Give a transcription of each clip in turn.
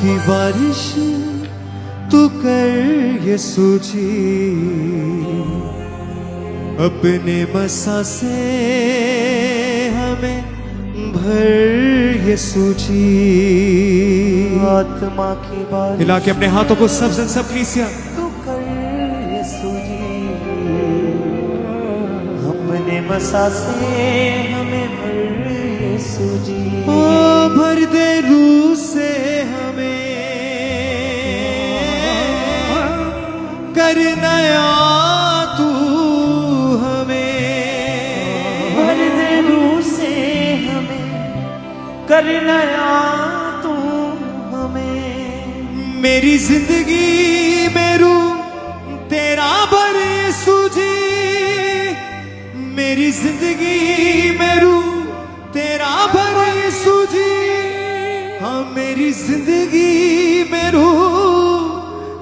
की बारिश तू कर यीशु जी, अपने मसा से हमें भर यीशु जी। आत्मा की बारिश हिला के अपने हाथों को सब जन सब कलीसिया, तू कर यीशु जी, अपने मसा से हमें भर यीशु जी। ओ भर दे रूह से हमें, कर नया तू हमें, भर दे रूह से हमें, कर नया तू हमें। मेरी जिंदगी में रूह तेरा भर यीशु जी, मेरी जिंदगी में रूह तेरा भर यीशु जी। हाँ मेरी जिंदगी में रूह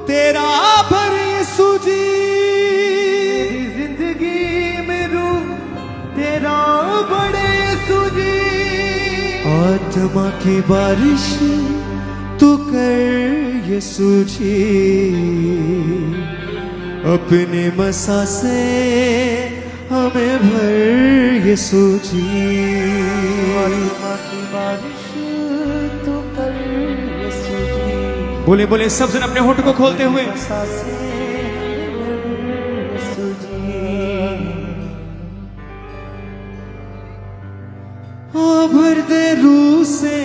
तेरा भर यीशु जी, मेरी जिंदगी में रूह तेरा बड़े यीशु जी। आत्मा की बारिश तू कर यीशु जी, अपने मसा से हमें भर यीशु जी। आत्मा की बारिश तू कर यीशु जी, बोले बोले सब जन अपने होठ को खोलते हुए, मसा से भर यीशु जी। हाँ भर दे रूह से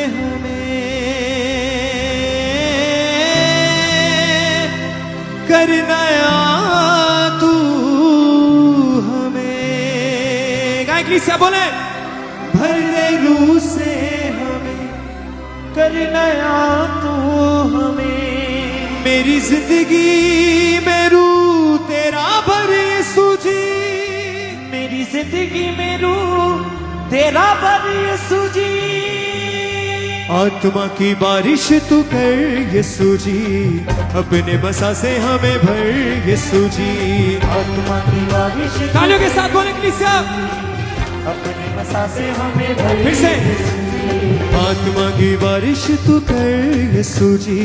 हमें, कर नया तू हमें। गाय कलीसिया बोले, भर दे रूह से हमें, कर नया तू हमें। मेरी जिंदगी में रूह तेरा भर यीशु जी, मेरी जिंदगी में रूह तेरा भर यीशु जी। आत्मा की बारिश तू कर यीशु जी, अपने मसा से हमें भर यीशु जी। आत्मा की बारिश तालियों के साथ बोले कलीसिया, अपने मसा से हमें भर फिर से। आत्मा की बारिश तू कर यीशु जी,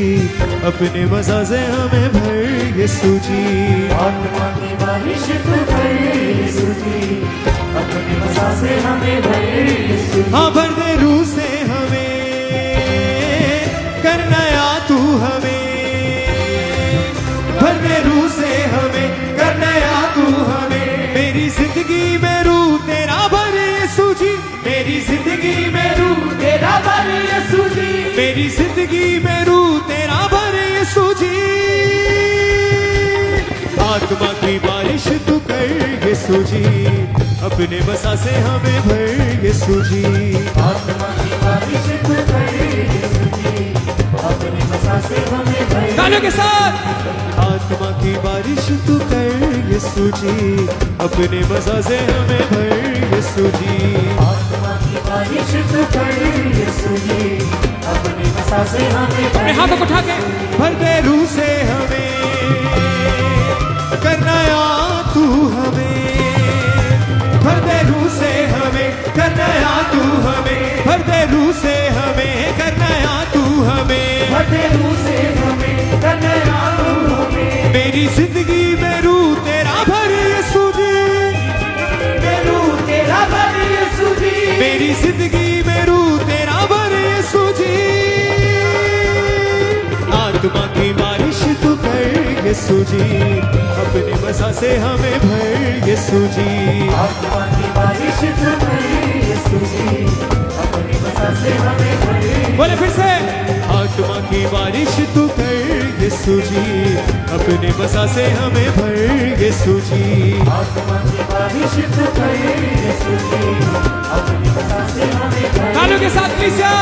अपने मसा से हमें भर यीशु जी। आत्मा की बारिश तू कर यीशु जी, अपने मसा से हमें भर यीशु जी। हाँ भर दे रूह से हमें, कर नया तू हमें, भर दे रूह से हमें, कर नया तू हमें। मेरी जिंदगी में रूह तेरा भर यीशु जी, मेरी जिंदगी में रूह तेरा भर यीशु जी, मेरी जिंदगी में रूह तेरा भर यीशु जी। आत्मा की बारिश तू कर यीशु जी, अपने मसा से हमें भर यीशु जी। आत्मा की बारिश तू कर यीशु जी, अपने मसा से हमें भर। तालियों के साथ। आत्मा की बारिश तू कर यीशु जी, अपने मसा से हमें भर यीशु जी। आत्मा की बारिश तू कर यीशु जी, अपने मसा से हमें भर। अपने हाथों को उठा के, भर दे रूह से हमें, कर नया तू हमें, भर दे रूह से हमें, कर नया तू हमें, भर दे रूह से हमें, कर नया तू हमें, भर दे रूह से हमें, कर नया तू हमें। मेरी जिंदगी में रूह तेरा भर यीशु जी, रूह तेरा भर यीशु जी, मेरी जिंदगी में रूह तेरा भर यीशु जी। आत्मा की बारिश तू कर यीशु जी, अपने मसा से हमें भर यीशु जी। आत्मा की बारिश तू कर यीशु जी, अपने मसा से हमें भर। बोले फिर से। आत्मा की बारिश तू कर यीशु जी, अपने मसा से हमें भर यीशु जी। आत्मा की बारिश तू कर यीशु जी, अपने मसा से हमें भर। तालियों के साथ कलीसिया।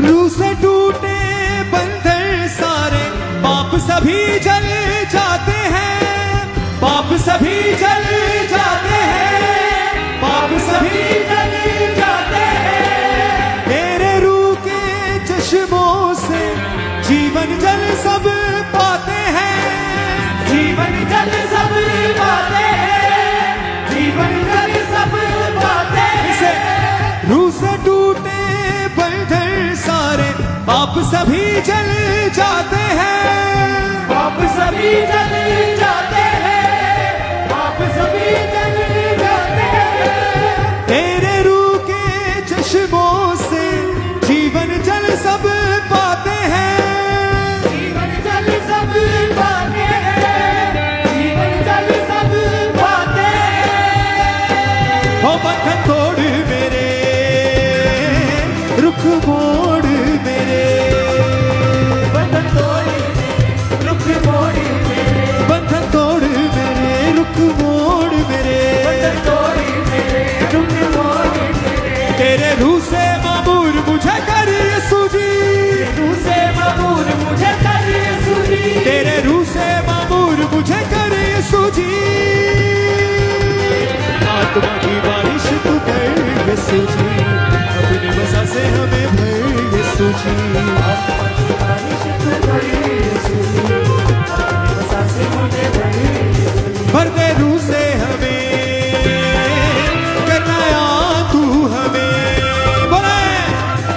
रूह से टूटे बंधन सारे पाप सभी जल जाते हैं, पाप सभी जल जाते हैं, पाप सभी जल जाते हैं, पाप सभी जल जाते हैं। तेरे रूह के चश्मों से जीवन जल सब पाते हैं, जीवन जल सब पाते हैं, जीवन जल सब पाते हैं। हो बंधन तोड़ मेरे, रुख मोड़ मेरे, बंधन तोड़ मेरे, रुख मोड़ मेरे, बंधन तोड़ मेरे, रुख मोड़ मेरे, बंधन तोड़ मेरे, रुख मोड़ मेरे। तेरे रूह से मामूर मुझे कर यीशु जी, रूह से मामूर मुझे कर यीशु जी, तेरे रूह से मामूर मुझे कर यीशु जी। आत्मा की बारिश तू कर यीशु जी, अपने वसा से हमें भर यीशु जी। आत्मा की बारिश तू कर यीशु जी, अपने वसा से मुझे भर यीशु जी। भर दे रूह से हमें, करना या तू हमें, बोले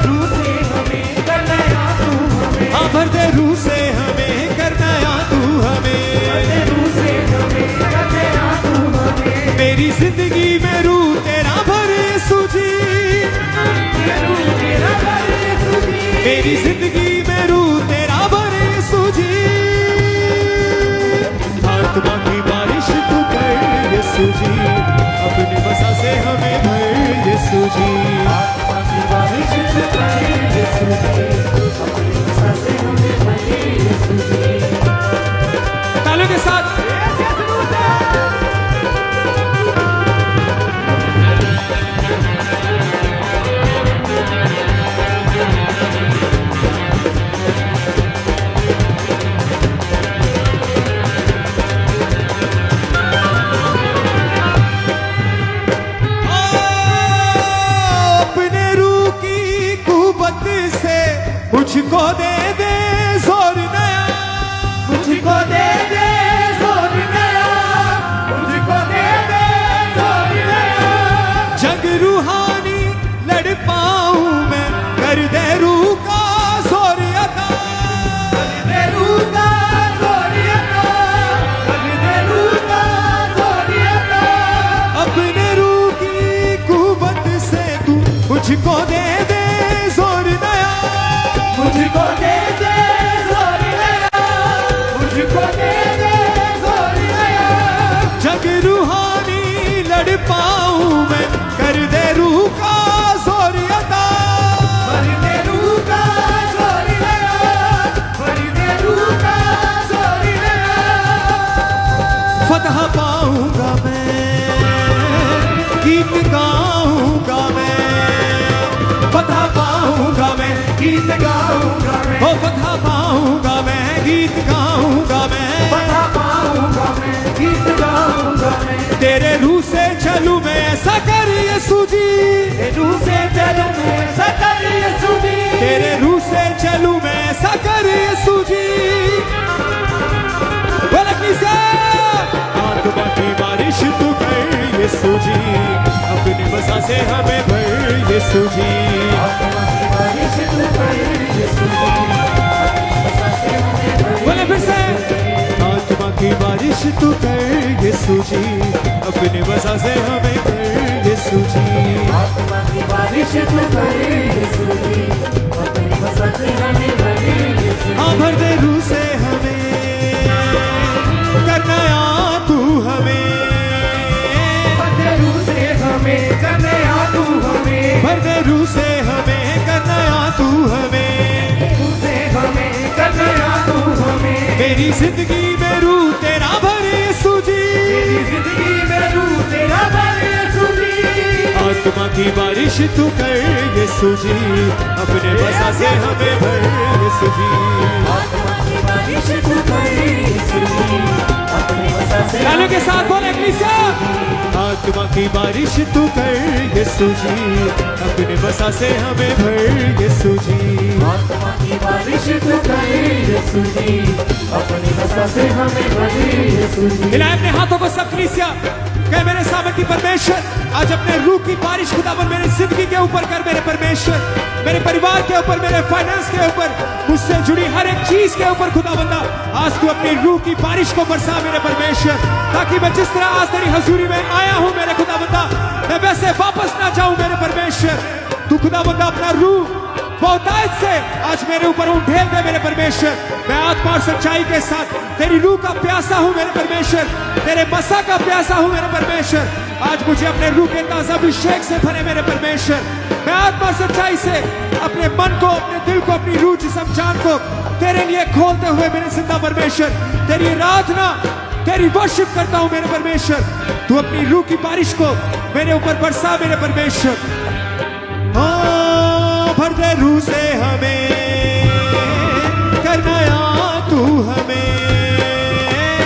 रूह से हमें करना या तू हमें, हाँ भर दे रूह से हमें, करना या तू हमें। रूह से हमें करना या तू हमें। मेरी जिंदगी में रूह तेरा भर यीशु जी, रूह तेरा भर यीशु जी, मेरी जिंदगी में रूह तेरा भर यीशु जी। आत्मा की बारिश तू कर यीशु जी, अपने वसा से हमें भर यीशु जी। आत्मा की बारिश तू कर यीशु जी, अपने वसा से हमें भर यीशु जी। तालियों के साथ अपने रूह की कुव्वत से मुझको दे दे जोर नया, मुझको दे दे जोर नया, मुझको दे दे जोर नया। जग रूहानी लड़ पाऊं मैं, कर दे रूह का जोर अदा, कर दे रूह का जोर अदा, कर दे रूह का जोर अदा। अपने रूह की कुव्वत से तू मुझको दे दे जोर नया, मुझको दे दे जोर नया, मुझको दे दे जोर नया। जग रूहानी लड़ पाऊं मैं, कर दे रूह का जोर अदा। कर दे रूह का जोर नया, कर दे रूह का जोर नया। फतह पाऊंगा मैं, गीत गाऊंगा मैं, फतह पाऊंगा मैं, गीत गाऊंगा मैं, ओ फतह पाऊंगा मैं, गीत गाऊंगा मैं। बता पाऊंगा मैं, गीत गाऊंगा मैं। तेरे रूह से चलूं मैं, ऐसा कर यीशु जी, रूह से चलूं मैं, ऐसा कर यीशु जी। तेरे रूह से चलूं मैं, ऐसा कर यीशु जी। बलकनी से आत्मा की बारिश तू कर यीशु जी, अपनी वसा से हमें भर यीशु जी। आत्मा की बारिश तू कर यीशु जी, अपनी वसा से हमें भर बोले फिर से, आत्मा की बारिश तू कर यीशु जी, अपने वसा से हमें भर यीशु जी। आत्मा की बारिश तू कर यीशु जी, अपनी वसा से हमें भर यीशु जी। हाँ भर दे रूह से हमें, करना या तू हमें, बदे रूह से हमें करना या तू हमें, भर दे रूह से हमें, करना या तू हमें। रूह से हमें करना या तू हमें। मेरी जिंदगी में रूह तेरा भर यीशु जी, मेरी जिंदगी में रूह तेरा भर यीशु जी। आत्मा की बारिश तू कर यीशु जी, अपने वसा से हमें भर यीशु जी। आत्मा की बारिश तू कर यीशु जी अपने वसा से तालियों के साथ बोले कलीसिया, आत्मा की बारिश तू कर यीशु जी अपने वसा से हमें भर यीशु जी। आत्मा की बारिश तू कर यीशु जी अपने वसा से हमें भर यीशु जी। हिलाए अपने हाथों को सब कलीसिया, कहे मेरे सामर्थी परमेश्वर आज अपने रूह की बारिश खुदावन मेरी जिंदगी के ऊपर कर, मेरे परमेश्वर मेरे परिवार के ऊपर, मेरे फाइनेंस के ऊपर, मुझसे जुड़ी हर एक चीज के ऊपर खुदावंदा आज तू अपनी रूह की बारिश को बरसा मेरे परमेश्वर, ताकि मैं जिस तरह आज तेरी हजूरी में आया हूं मेरे खुदावंदा मैं वैसे वापस ना जाऊं मेरे परमेश्वर। तू खुदावंदा अपना रूह बहुतायत से आज मेरे ऊपर उठेल दे मेरे परमेश्वर। मैं आत्मा और सच्चाई के साथ तेरी रूह का प्यासा हूं मेरे परमेश्वर, तेरे मसा का प्यासा हूं मेरे परमेश्वर। आज मुझे अपने रूह के ताजा अभिषेक से भरे मेरे परमेश्वर। मैं आत्मा और सच्चाई से अपने मन को, अपने दिल को, अपनी रूह, जिस्म, जान को तेरे लिए खोलते हुए मेरे जिंदा परमेश्वर तेरी आराधना, तेरी वर्शिप करता हूं मेरे परमेश्वर। तू अपनी रूह की बारिश को मेरे ऊपर बरसा मेरे परमेश्वर। भर दे रूह से हमें, करना या तू हमें,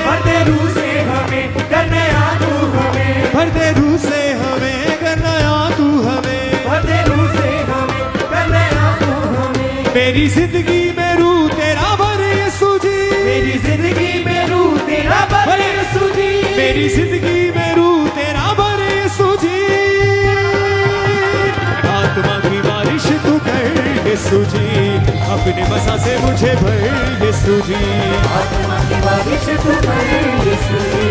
भर दे रूह से हमें, करना या तू हमें, भर दे रूह से हमें, करना या तू हमें, भर दे रूह से हमें, करना या तू हमें। मेरी जिंदगी में रूह तेरा भर यीशु जी, मेरी जिंदगी में रूह तेरा भर यीशु जी, मेरी जिंदगी में रूह तेरा भर यीशु जी। आत्मा की बारिश तू कर यीशु जी अपने मसा से मुझे भर यीशु जी। आत्मा की बारिश तू कर यीशु जी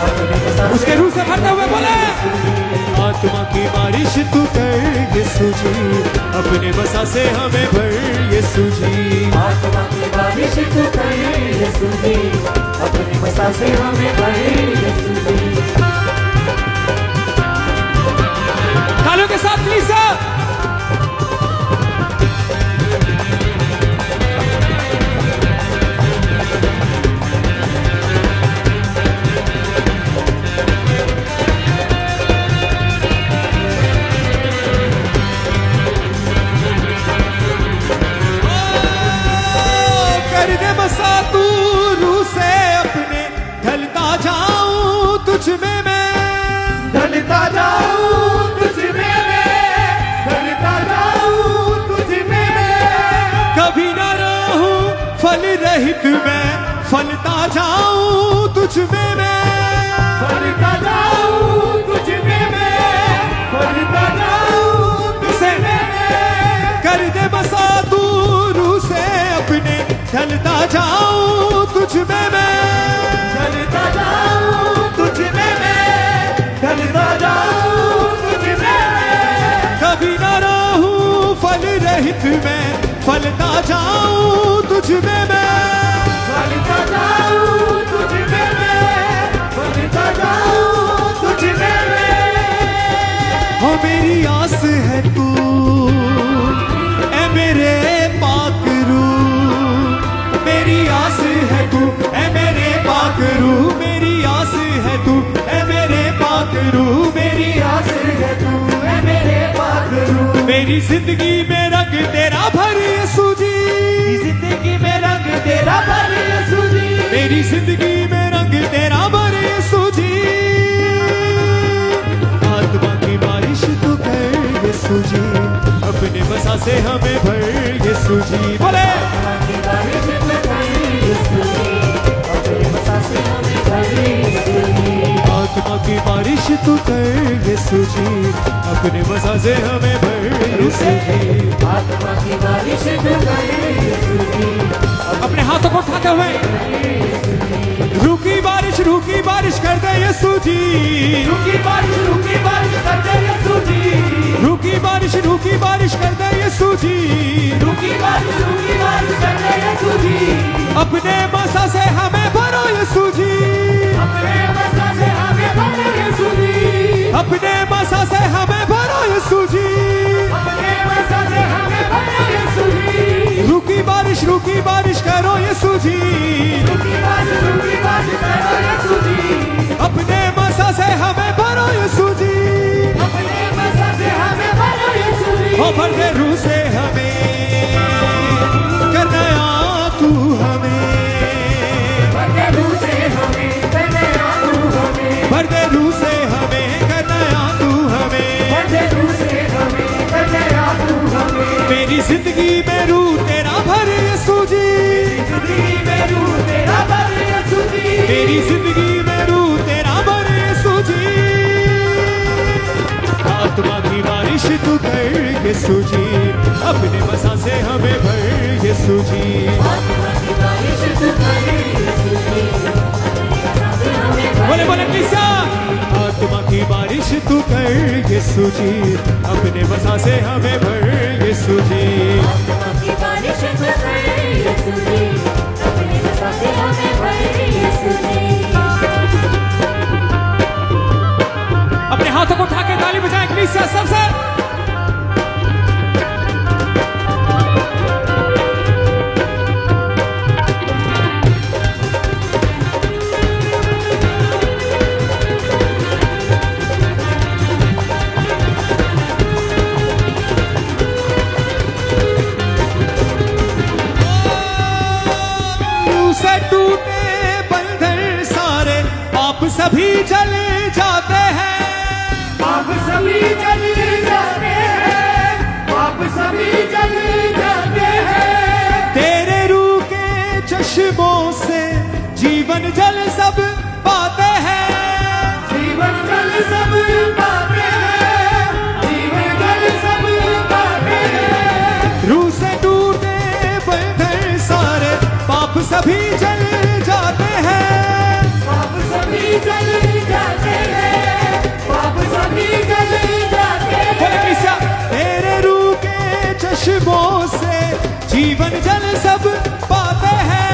अपने वसा से उसके रूह से भरते हुए बोले, आत्मा की बारिश तू कर यीशु जी अपने मसा से हमें भर यीशु जी। आत्मा की बारिश तू कर यीशु जी अपने वसा से हमें भर यीशु जी। तालियों के साथ कलीसिया, बसा तू रूह से अपने, ढलता जाऊं तुझ में मैं, ढलता जाऊं तुझ में मैं, ढलता जाऊं तुझ में मैं। कभी न रहूं फल रहित मैं, फलता जाऊं तुझ में मैं, फलता जाऊं तुझ में मैं, फलता जाऊं तुझ में मैं। कर दे बसा तू रूह से अपने, ढलता जाऊं तुझ में मैं, ढलता जाऊं तुझ में मैं, ढलता जाऊं तुझ में मैं। कभी न रहूं फल रहित मैं, फलता जाऊं तुझ में मैं, फलता जाऊं तुझ में मैं, फलता जाऊं तुझ में मैं। हो मेरी आस है तू ए मेरे पाक रूह, मेरी आस है तू ए मेरे पाक रूह, मेरी आस है तू ए मेरे पाक रूह, मेरी आस है तू है मेरे पाक रूह। मेरी जिंदगी में रंग तेरा भर यीशु जी, जिंदगी में रंग तेरा भर यीशु जी, मेरी जिंदगी में रंग तेरा भर यीशु जी। आत्मा की बारिश तू कर यीशु जी अपने बसा से हमें भर यीशु जी। बोले आत्मा की बारिश तू कर यीशु जी अपने वसा से हमें भर यीशु जी। आत्मा की बारिश तू कर यीशु जी अपने बसा से हमें भर यीशु जी। आत्मा की बारिश तू कर यीशु जी अपने हाथों को उठाते हुए रूह की बारिश कर दे यीशु जी, रुकी बारिश कर दे यीशु जी, रूह की बारिश कर दे यीशु जी, रुकी बारिश कर दे यीशु जी। अपने मसा से हमें भरो यीशु जी, अपने वसा से हमें भरो यीशु जी, अपने मसा से हमें भरो यीशु जी। अपने वसा से हमें भरो यीशु जी। रूह की बारिश करो यीशु जी, रुकी बारिश करो यीशु जी, अपने मसा से हमें भरो यीशु जी। अपने वसा से हमें भरो यीशु जी। हो भर दे रूह से हमें, करना या तू हमें, जिंदगी में रू तेरा भर यीशु जी, जिंदगी में रू तेरा भर यीशु जी, मेरी जिंदगी में रू तेरा भर यीशु जी। आत्मा की बारिश तू कर यीशु जी, अपने मसा से हमें भर यीशु जी। आत्मा की बारिश तू कर यीशु जी, बोले बोले किसा, आत्मा की बारिश तू कर यीशु जी, अपने मसा से हमें भर यीशु जी। आत्मा की बारिश तू कर यीशु जी, अपने मसा से हमें भर यीशु जी। अपने हाथों को उठा के ताली बजाएं कलीसिया सबसे। से टूटे बंधन सारे पाप सभी जले जाते हैं, पाप सभी जले जाते हैं, पाप सभी जले जाते हैं। तेरे रूह के चश्मों से जीवन जल सब पाते हैं, जीवन जल सब पाते हैं, जीवन जल सब पाते हैं। रूह से टूटे बंधन सारे पाप सभी जल जाते हैं, पाप सभी जल जाते हैं, पाप सभी जल जाते बोले हैं। किसा, तेरे रूह के चश्मों से जीवन जल सब पाते हैं,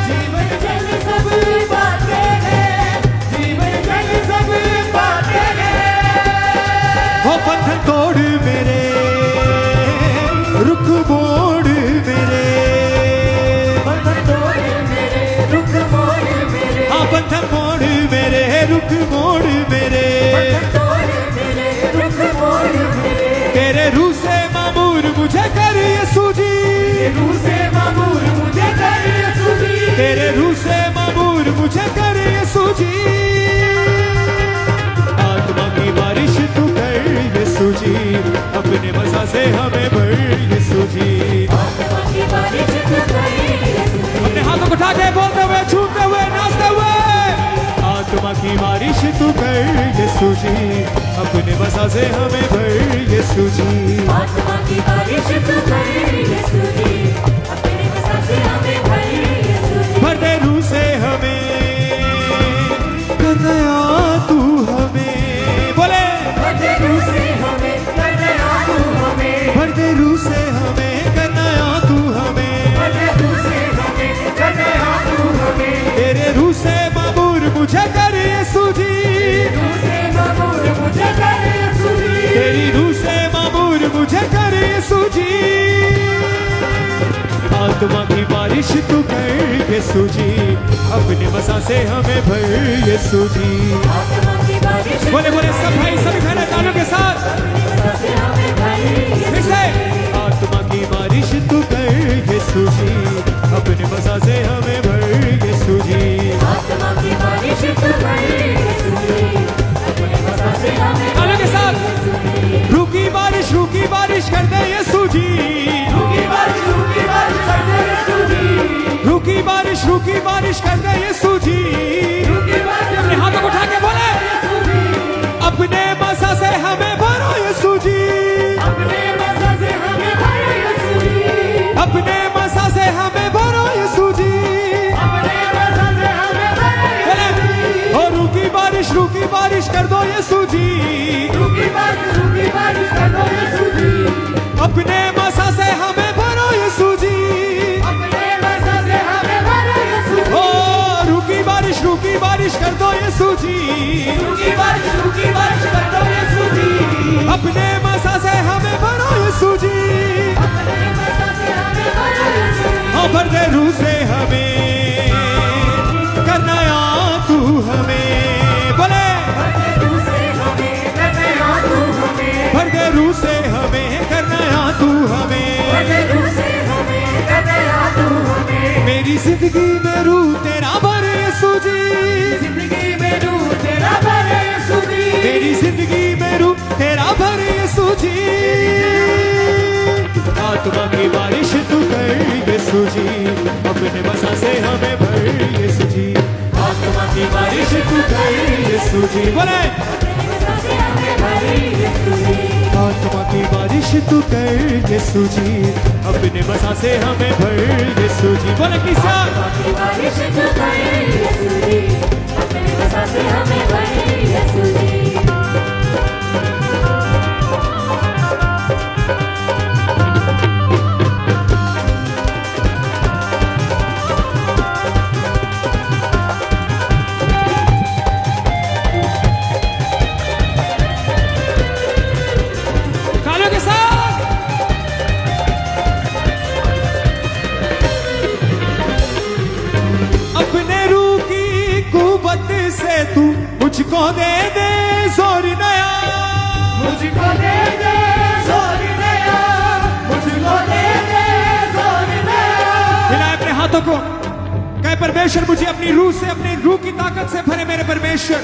जीवन जल सब पाते हैं, जीवन जल सब पाते हैं। हो बंधन तोड़ मेरे, रुख मोड़ मेरे, बंधन तोड़ मेरे, रुख मोड़ मेरे, हाँ बंधन मोड़ मेरे, रुख मोड़ मेरे। बंधन तोड़ मेरे, रुख मोड़ मेरे। तेरे रूह से मामूर मुझे कर यीशु जी, रूह से मामूर मुझे कर यीशु जी, तेरे रूह से मामूर मुझे कर यीशु जी। आत्मा की बारिश तू कर यीशु जी, अपने मसा से हमें भर यीशु जी। आत्मा की बारिश तू कर यीशु जी, अपने हाथों को उठा के बोलते हुए, छूते हुए, नाचते हुए, आत्मा की बारिश तू कर यीशु जी, अपने मसा से हमें भर यीशु जी। आत्मा की बारिश तू कर यीशु जी, अपने वसा से हमें भर यीशु जी। भर दे रूह से हमें, कर नया तू हमें, बोले भर दे रूह से हमें, कर नया तू हमें, भर दे रूह से हमें, कर नया तू हमें। भर दे रूह से हमें, कर नया तू हमें। तेरे रूह से मामूर मुझे कर यीशु जी, रूह से मामूर मुझे कर यीशु जी, तेरी रूह से मामूर मुझे कर यीशु जी। आत्मा की बारिश तू कर यीशु जी, अपने मसा से हमें भर यीशु जी। आत्मा की बारिश बोले बोले सब भाई सभी बहनें तालियों के साथ वसा से हमें भर फिर यीशु से। आत्मा की बारिश तू कर यीशु जी, अपने मसा से हमें भर यीशु जी। आत्मा की बारिश तू कर यीशु जी, अपने वसा से हमें तालियों के साथ रूकी बारिश कर दे यीशु जी, रूकी बारिश कर दे यीशु जी, रूकी बारिश कर दे यीशु जी। रूकी बारिश अपने हाथों को उठा के बोले, अपने मसा से हमें भरो यीशु जी, अपने वसा से हमें भर यीशु जी, अपने मसा से हमें भरो यीशु जी। अपने वसा से हमें भर बोले यीशु जी, ओ रूकी बारिश कर दो यीशु जी, रूकी बारिश कर दो यीशु जी, अपने मसा से हमें भरो यीशु जी। अपने वसा से हमें भर यीशु जी, ओ रूकी बारिश कर दो यीशु जी, रूकी बारिश कर दो यीशु जी, अपने मसा से हमें भरो यीशु जी। अपने वसा से हमें भर यीशु जी, हाँ भर दे रूह से हमें, करना या तू हमें, बोले भर दे रूह से हमें, कर नया तू हमें, भर दे रूह से हमें, करना या तू हमें। भर दे रूह से हमें, कर नया तू हमें। मेरी जिंदगी में रूह तेरा भर यीशु जी, जिंदगी में रूह तेरा भर यीशु जी, मेरी जिंदगी में रूह तेरा भर यीशु जी। आत्मा की बारिश तू कर यीशु जी, अपने बसा से हमें भर यीशु जी। आत्मा की बारिश तू कर यीशु जी, बोले आत्मा की बारिश तू कर यीशु जी, अपने बसा से हमें भर यीशु जी। बोले किसा बारिश तू कर यीशु जी, अपने बसा से हमें भर यीशु जी। तू मुझको दे दे जोर नया, मुझको दे दे जोर नया, मुझको दे दे जोर नया। हिलाए अपने हाथों को, कहे परमेश्वर मुझे अपनी रूह से, अपनी रूह की ताकत से भरे मेरे परमेश्वर।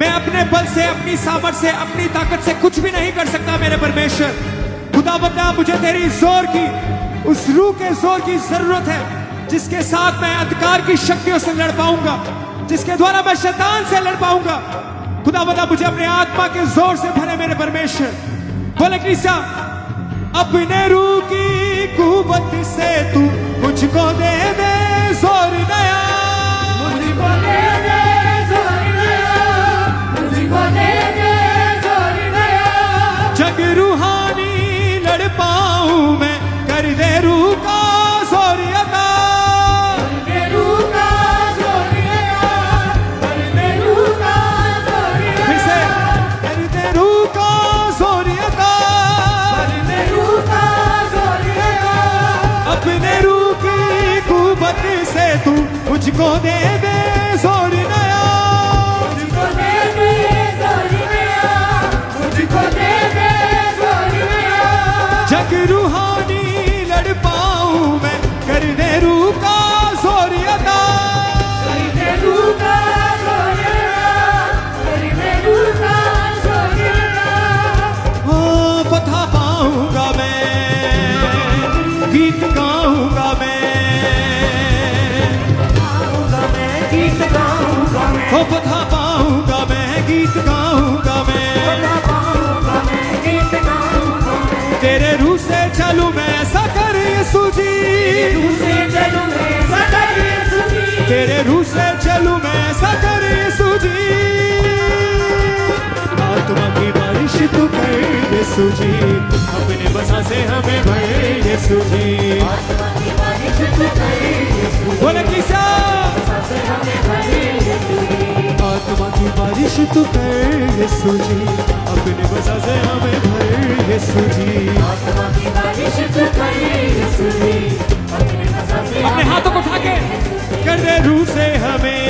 मैं अपने बल से, अपनी सामर्थ से, अपनी ताकत से कुछ भी नहीं कर सकता मेरे परमेश्वर। खुदा बंदा मुझे तेरी जोर की, उस रूह के जोर की जरूरत है, जिसके साथ मैं अंधकार की शक्तियों से लड़ पाऊंगा, जिसके द्वारा मैं शैतान से लड़ पाऊंगा। खुदा बंदा मुझे अपने आत्मा के जोर से भरे मेरे परमेश्वर। बोले कलीसिया, अपने रूह की कुव्वत से तू मुझको दे दे जोर नया, मुझको दे दे जोर नया, मुझको दे दे जोर नया। जग रूहानी लड़ पाऊं मैं, कर दे रूह का जोर अता। से तू मुझको दे दे जोर नया, मुझको दे दे जोर नया, मुझको दे दे जोर नया। जग रूहानी लड़ पाऊं मैं, कर दे रूह का जोर अता, कर दे रूह का जोर अता, कर दे रूह का जोर अता। हाँ पता पाऊंगा मैं, गीत गाऊंगा मैं, हो पता पाऊंगा मैं, गीत गाऊंगा मैं, तेरे रूह से चलूं मैं, ऐसा कर यीशु जी। तेरे रूह से चलूं मैं, ऐसा कर यीशु जी। आत्मा की बारिश तू कर यीशु जी, अपने बसा से हमें भर यीशु जी। बोले किसा आत्मा की बारिश तू कर यीशु जी, अपने बसा से हमें भर यीशु जी। आत्मा की बारिश तू कर यीशु जी, अपने बसा से अपने हाथों को उठा के कर दे रूह से हमें,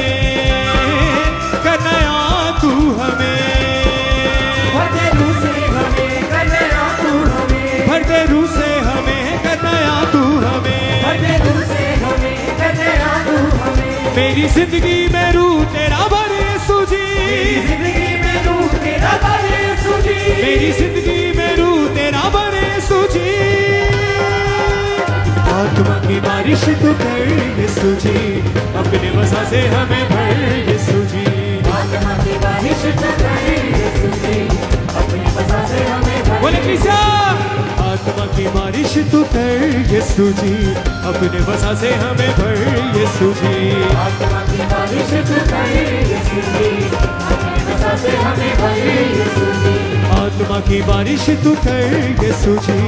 कर नया तू हमें, भर दे रूह से हमें, कर नया तू हमें, भर दे रूह से हमें, कर नया तू हमें, भर दे रूह से हमें, कर नया तू हमें। मेरी जिंदगी में रूह तेरा भर यीशु जी, जिंदगी में रूह तेरा भर यीशु जी, मेरी जिंदगी में रूह तेरा भर यीशु जी। आत्मा की बारिश तू कर यीशु जी, अपने बसा से हमें भर यीशु जी। आत्मा की बारिश तू कर यीशु जी, अपने बसा से हमें भर। बोले किसा आत्मा की बारिश तू कर यीशु जी, अपने बसा से हमें भर यीशु जी। आत्मा की बारिश तू कर यीशु जी, अपने बसा से हमें भर यीशु जी। आत्मा की बारिश तू कर यीशु जी,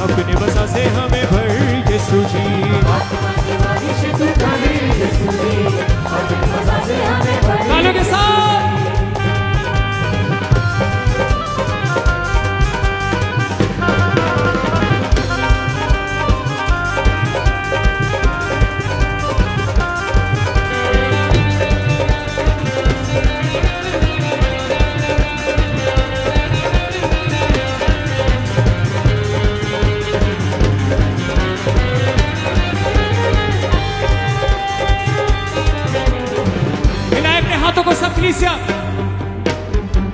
अपने बसा से हमें भर यीशु जी। आत्मा की बारिश तू कर यीशु जी, अपने बसा से हमें भर। तालियों के साथ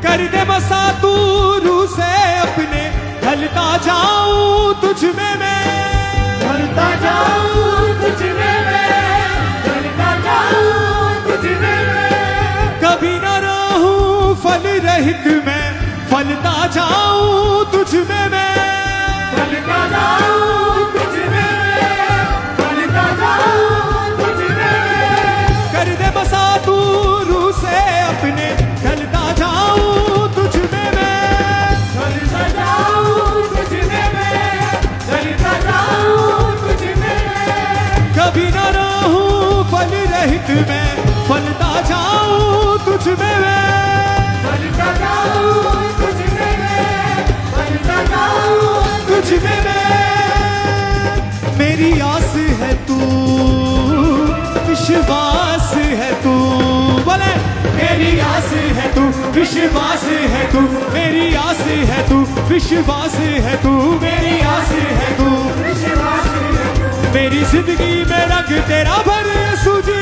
कर दे बसा तू रूह से अपने, ढलता जाऊं तुझ में मैं। ढलता जाऊं तुझ में मैं, ढलता जाऊं तुझ में मैं। कभी न रहूं फल रहित मैं, फलता जाऊं तुझ में मैं। फलता जाऊं तुझ में मैं, फलता जाऊं तुझ में मैं। कर दे बसा तू रूह से अपने, ढलता जाऊं तुझ में मैं। ढलता जाऊं तुझ में मैं, ढलता जाऊं तुझ में मैं। कभी न रहूं फल रहित मैं, फलता जाऊं तुझ में मैं। फलता जाऊं तुझ में मैं, फलता जाऊं तुझ में मैं। मेरी आस है तू, विश्वास है तू, बोले मेरी आस है तू, विश्वास है तू, मेरी आस है तू, विश्वास है तू, मेरी आस है तू। विश्वास है तू। मेरी जिंदगी में रंग तेरा भर यीशु जी,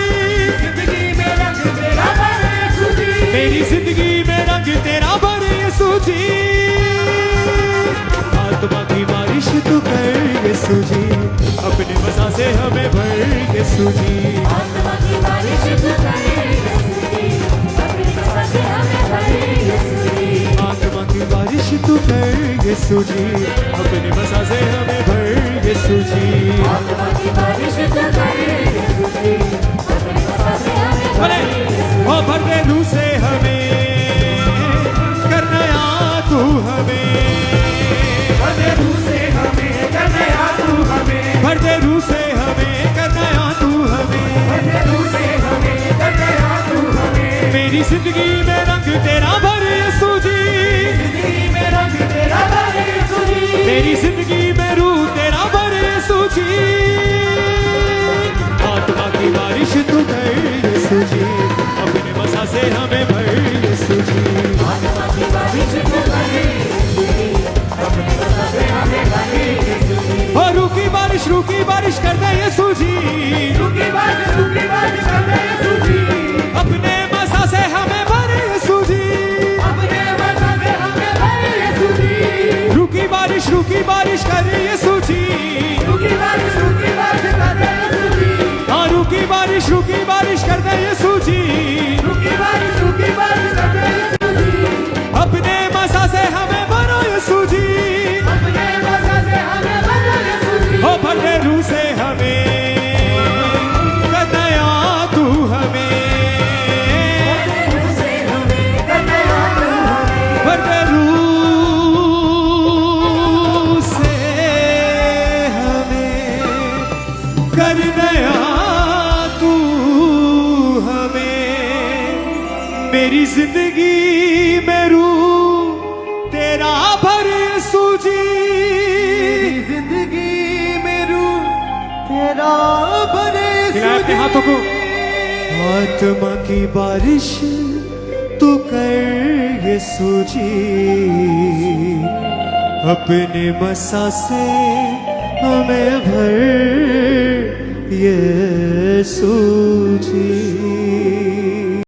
जिंदगी में रंग तेरा भर यीशु जी। मेरी जिंदगी में रंग तेरा भर यीशु जी। आत्मा की बारिश तू कर यीशु जी, अपने मज़ा से हमें भर यीशु जी। आत्मा की बारिश तू कर यीशु जी, अपने मज़ा से हमें भर यीशु जी। आत्मा की बारिश तू कर यीशु जी, अपने मज़ा से हमें भर यीशु जी। आत्मा की बारिश तू कर यीशु जी, अपने मज़ा से हमें भर यीशु जी। ओ भर दे रूह से हमें, कर नया तू हमें। भर दे रूह से हमें, कर नया तू हमें। भर दे रूह से हमें, कर नया तू हमें। भर दे रूह से हमें, कर नया तू हमें। मेरी जिंदगी में रंग तेरा भर यीशु जी, जिंदगी में रंग तेरा भर यीशु जी। मेरी जिंदगी में रूह तेरा भर यीशु जी। आत्मा की बारिश तू कर यीशु जी, अपने मज़ा से हमें भर यीशु जी। आत्मा की बारिश तू कर यीशु जी, अपने मज़ा से हमें भर यीशु जी। और रूह की बारिश कर दे यीशु जी, रूकी बारिश कर दे यीशु जी। अपने मज़ा से हमें भर यीशु जी। अपने मज़ा से हमें भर यीशु जी। रूह की बारिश कर यीशु जी। रूकी बारिश कर दे यीशु जी। हाँ रूह की बारिश कर दे यीशु जी। रूकी बारिश कर दे यीशु जी। अपने मज़ा से हमें भरो यीशु जी। अपने मज़ा से हमें भर यीशु जी। ओ भर दे रूह से हमें, कर नया तू हमें। रूह से हमें, कर नया तू हमें। भर दे रूह से हमें, कर नया तू हमें। मेरी जिंदगी में रूह तेरा भर यीशु जी, जिंदगी में रूह तेरा भर खिलाए अपने हाथों को। आत्मा की बारिश तू कर यीशु जी, अपने मसा से हमें भर यीशु जी।